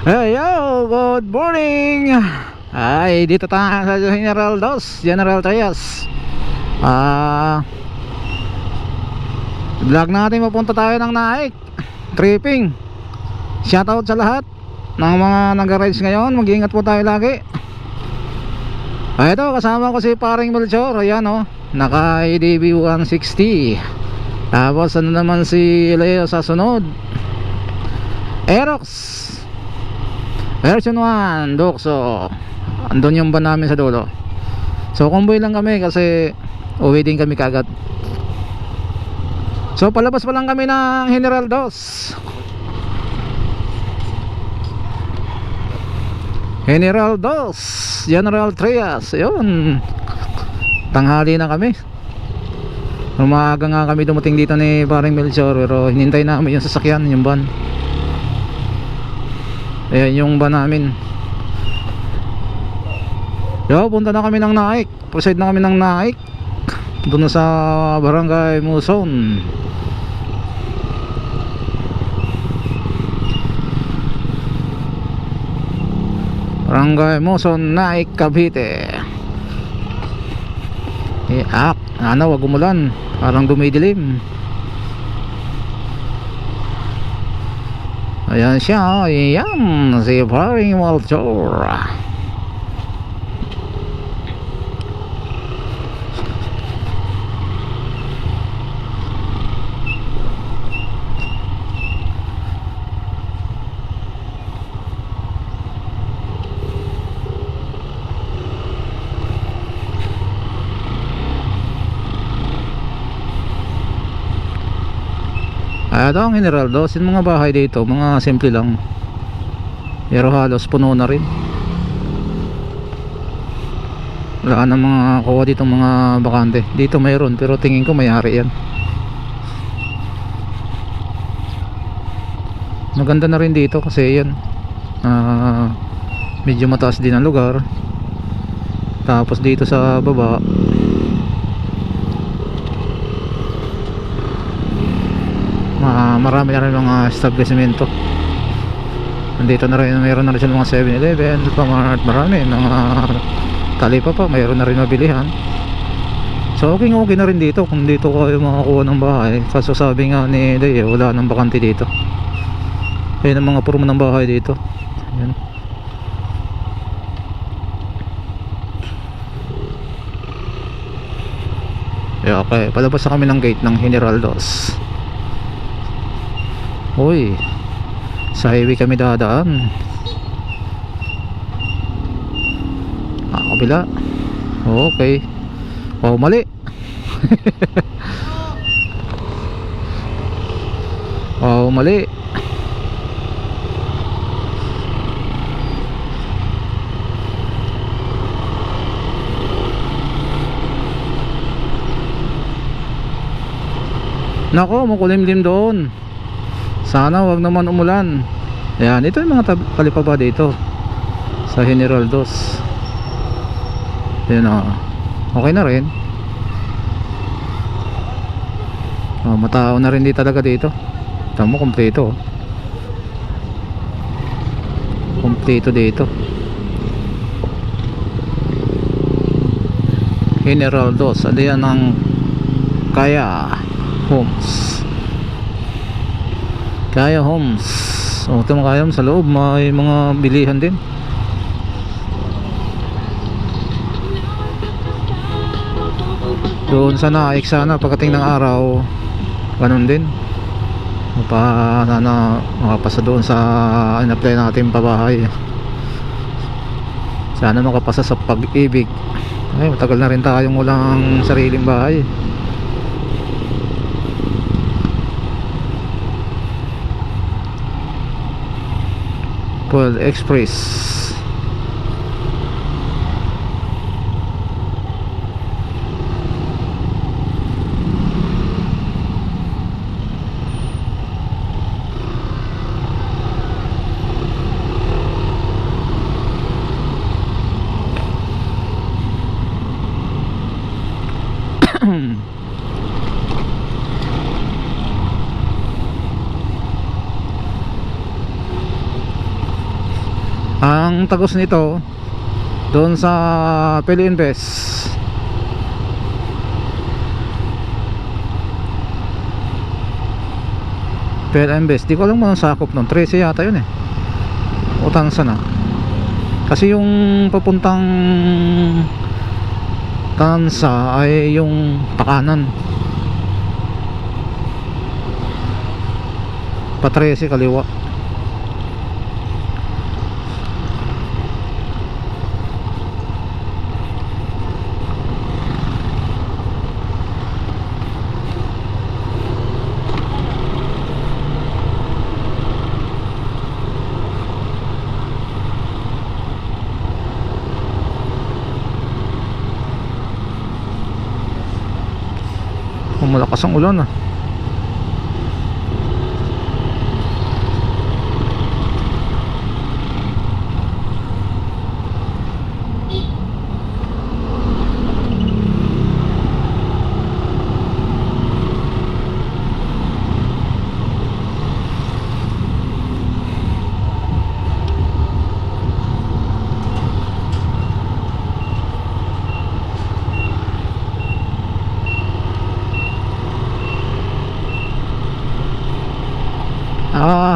Hey yo, good morning. Ay, dito tayo sa General Trias. Vlog natin, mapunta tayo ng Naik tripping. Shoutout sa lahat ng mga nag-rides ngayon. Mag-iingat po tayo lagi. Ito, kasama ko si paring Melchor. Ayan o, naka ADB 160. Tapos ano naman si Leo sa sunod, Aerox version 1 Doxo. Andun yung van namin sa dulo. So convoy lang kami kasi uwi din kami kagad. So palabas pa lang kami ng General Dos, General Trias. Ayun, tanghali na kami. Umaga nga kami dumating dito ni paring Melchor, pero hinintay namin yung sasakyan, yung van. Ayan yung van namin. Yo, punta na kami ng Naik. Proceed na kami ng Naik, doon na sa Barangay Muson. Barangay Muson, Naik, Cavite. Wag umulan, parang dumidilim. Ayan siya, ayan si paring Melchor. Ito ang General Dos. Yung mga bahay dito, mga simple lang, pero halos puno na rin. Wala na mga kuha dito, mga bakante. Dito mayroon, pero tingin ko may-ari yan. Maganda na rin dito kasi yan, medyo mataas din ang lugar. Tapos dito sa baba, marami na rin mga establishmento. Nandito na rin, mayroon na rin mga 7-Eleven, marami mga Talipapa, mayroon na rin mabilihan. So okay na rin dito kung dito kayo makakuha ng bahay. Kaso sabi nga ni Leo, wala nang bakante dito. Ayun ang mga puro ng bahay dito. Ayan. Okay, palabas na kami ng gate ng General Dos. Uy, sa highway kami dadaan. Kabila. Okay. Wow, mali. Wow, mali. Nako, makulimlim doon. Sana wag naman umulan. Ayan, ito yung mga talipapa dito sa General Dos. Ayan o, okay na rin. Matao na rin talaga dito. Tama, kompleto. Kompleto dito. General Dos. Ano yan ang Kaya Homes. Kaya Homes. Ito mga Kaya Homes, sa loob may mga bilihan din. Doon sa Naik, sana pagdating ng araw ganun din. Sana makapasa doon sa in-apply natin pabahay. Sana makapasa sa Pag-ibig. Ay, matagal na rin tayong walang sariling bahay. World Express. Ang tagos nito doon sa Piliinvest, Piliinvest, di ko alam mo ang sakop nun, 13 yata yun eh, o tansa na. Kasi yung papuntang Tansa ay yung pakanan, pa 13 kaliwa. Malakas ang ulan ah.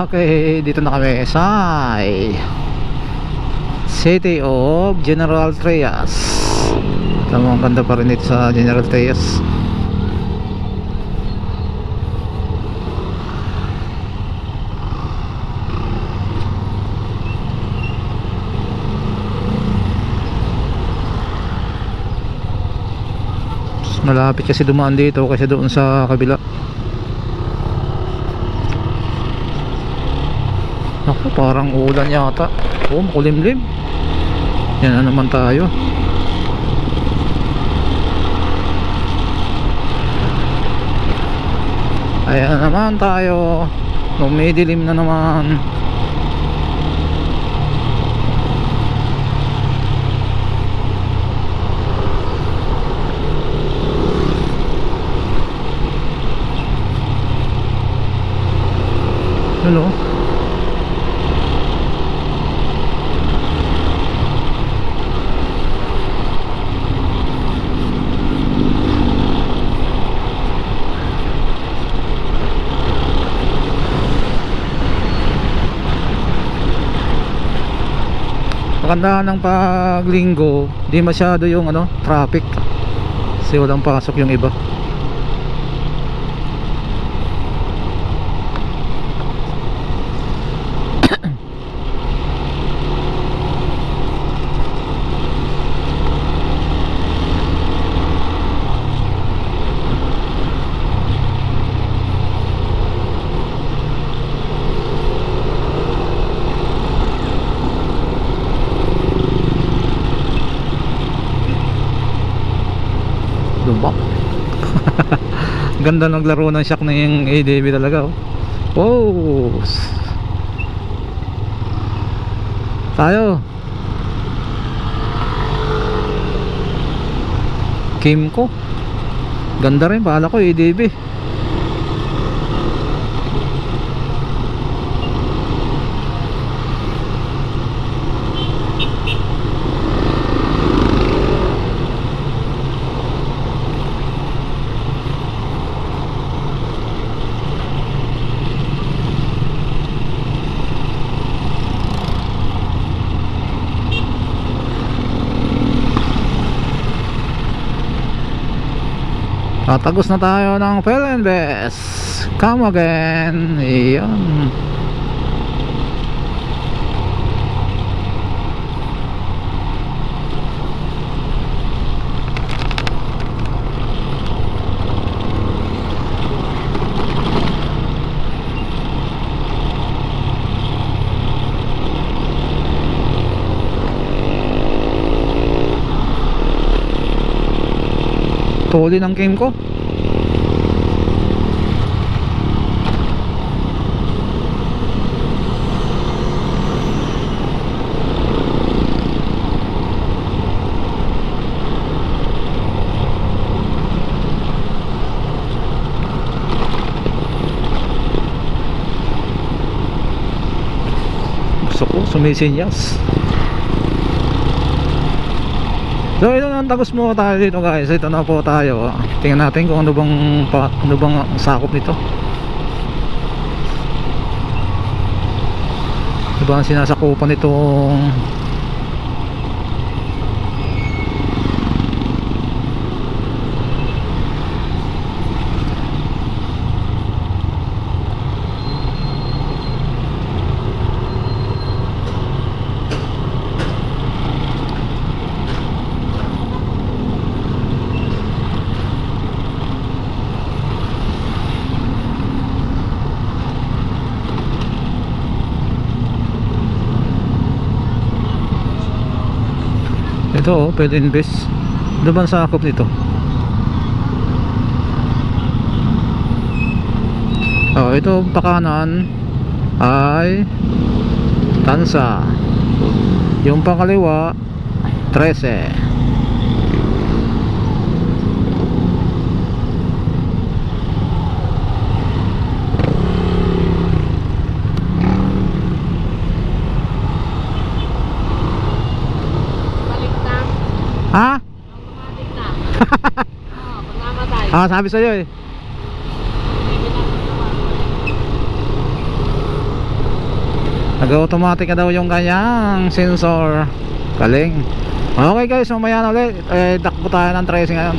Okay, dito na kami sa City of General Trias. Ang ganda pa rin dito sa General Trias. Malapit kasi dumaan dito kasi doon sa kabila. Ako, parang ulan yata. Oh, makulimlim. Yan na naman tayo. Ayan na naman tayo. Umidilim na naman. Ano? Maganda ng paglinggo, di masyado yung ano, traffic. Kasi walang pasok yung iba. Lumbak. Ganda ng laro ng shock na yung ADB talaga oh. Wow. Tayo Kimco. Ganda rin, pahala ko ADB. Tatagos na tayo ng Piliinvest. Come again. Iyan. Tuli ng game ko. puso ko sumisinyas. So ito na, tagos mo tayo dito guys. Ito na po tayo. Tingnan natin kung ano bang sakop nito. Ano ba ang sinasakupan nitong ito, oh, pwede invest. Ano ba ang sakop nito? Oh, ito pakanan ay tansa. Yung pangkaliwa 13. Ha? Automatic na. Oo, pag namatay. Ah, sabi sa'yo eh. Nag-automatic na daw yung kanyang sensor. Galing. Okay guys, mamaya na ulit. Takbo tayo ng tracing ngayon.